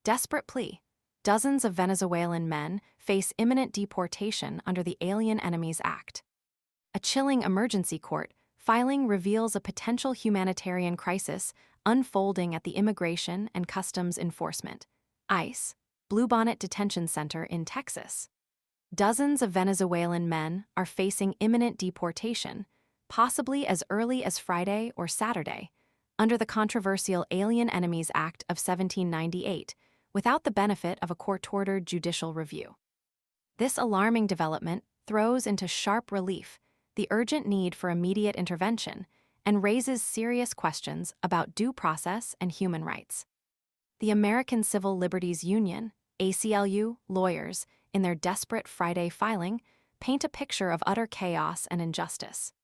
Desperate plea. Dozens of Venezuelan men face imminent deportation under the Alien Enemies Act. A chilling emergency court filing reveals a potential humanitarian crisis unfolding at the Immigration and Customs Enforcement (ICE) Bluebonnet Detention Center in Texas. Dozens of Venezuelan men are facing imminent deportation, possibly as early as Friday or Saturday, under the controversial Alien Enemies Act of 1798, without the benefit of a court-ordered judicial review. This alarming development throws into sharp relief the urgent need for immediate intervention and raises serious questions about due process and human rights. The American Civil Liberties Union, ACLU, lawyers, in their desperate Friday filing, paint a picture of utter chaos and injustice.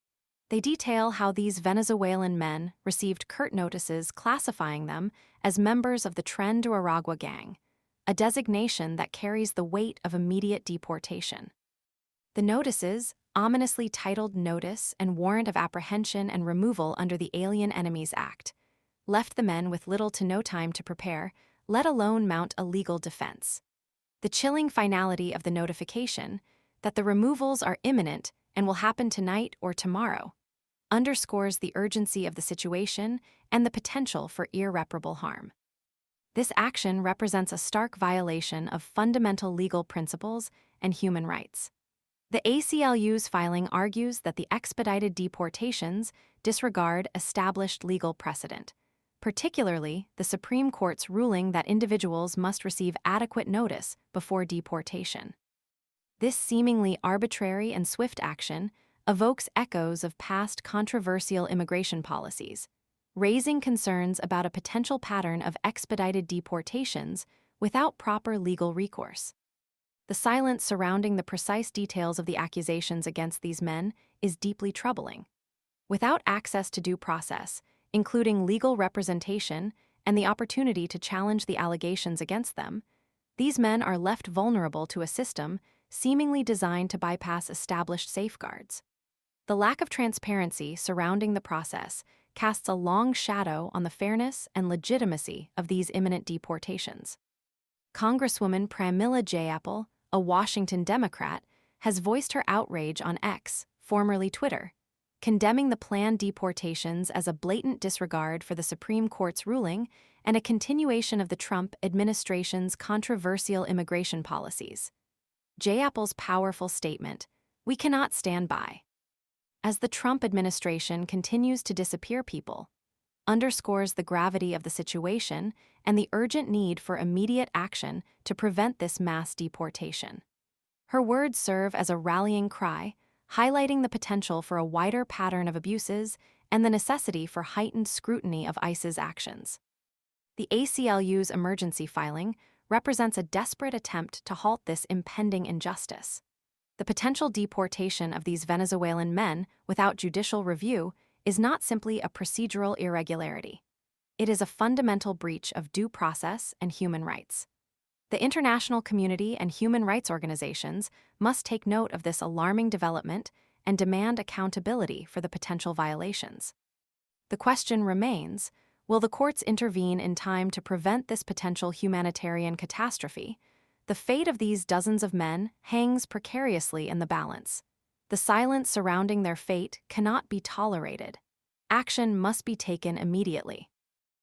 They detail how these Venezuelan men received curt notices classifying them as members of the Tren de Aragua gang, a designation that carries the weight of immediate deportation. The notices, ominously titled Notice and Warrant of Apprehension and Removal under the Alien Enemies Act, left the men with little to no time to prepare, let alone mount a legal defense. The chilling finality of the notification, that the removals are imminent and will happen tonight or tomorrow, underscores the urgency of the situation and the potential for irreparable harm. This action represents a stark violation of fundamental legal principles and human rights. The ACLU's filing argues that the expedited deportations disregard established legal precedent, particularly the Supreme Court's ruling that individuals must receive adequate notice before deportation. This seemingly arbitrary and swift action evokes echoes of past controversial immigration policies, raising concerns about a potential pattern of expedited deportations without proper legal recourse. The silence surrounding the precise details of the accusations against these men is deeply troubling. Without access to due process, including legal representation and the opportunity to challenge the allegations against them, these men are left vulnerable to a system seemingly designed to bypass established safeguards. The lack of transparency surrounding the process casts a long shadow on the fairness and legitimacy of these imminent deportations. Congresswoman Pramila Jayapal, a Washington Democrat, has voiced her outrage on X, formerly Twitter, condemning the planned deportations as a blatant disregard for the Supreme Court's ruling and a continuation of the Trump administration's controversial immigration policies. Jayapal's powerful statement, "We cannot stand by," as the Trump administration continues to disappear people, underscores the gravity of the situation and the urgent need for immediate action to prevent this mass deportation. Her words serve as a rallying cry, highlighting the potential for a wider pattern of abuses and the necessity for heightened scrutiny of ICE's actions. The ACLU's emergency filing represents a desperate attempt to halt this impending injustice. The potential deportation of these Venezuelan men without judicial review is not simply a procedural irregularity. It is a fundamental breach of due process and human rights. The international community and human rights organizations must take note of this alarming development and demand accountability for the potential violations. The question remains, will the courts intervene in time to prevent this potential humanitarian catastrophe? The fate of these dozens of men hangs precariously in the balance. The silence surrounding their fate cannot be tolerated. Action must be taken immediately.